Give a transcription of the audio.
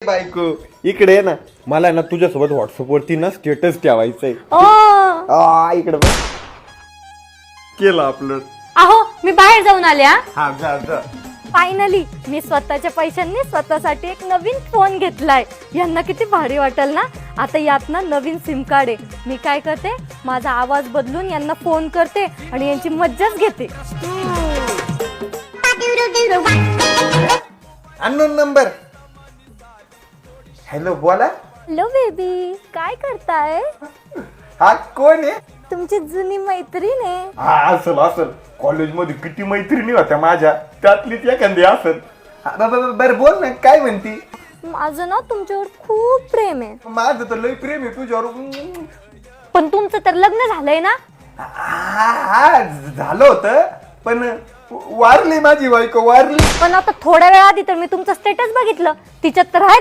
बायको इकडे ये ना. मला ना तुझ्यासोबत व्हॉट्सअप वरती ना स्टेटस ठेवायचंय. इकडे बघ. केलं अपलोड. अहो मी बाहेर जाऊन आले. हा जा जा. फायनली मी स्वतःच्या पैशांनी स्वतःसाठी एक नवीन फोन घेतलाय. यांना किती भारी वाटेल ना. आता यात ना नवीन सिम कार्ड आहे. मी काय करते, माझा आवाज बदलून यांना फोन करते आणि यांची मज्जाच घेते. Unknown number. हॅलो बोला. हॅलो बेबी, काय करताय? हा कोण आहे? तुमची जुनी मैत्रीण आहे. हा असल असल. कॉलेजमध्ये किती मैत्रिणी होत्या माझ्या, त्यातलीच एखादी असल. बर बोल ना, काय म्हणती? माझं ना तुमच्यावर खूप प्रेम आहे. माझं तर लय प्रेम आहे तुझ्यावर. पण तुमचं तर लग्न झालंय ना? हा झालं होतं, पण वारली माझी बायको, वारली. पण आता थोड्या वेळ आधी तर मी तुमचं स्टेटस बघितलं, तिच्यात तर आहे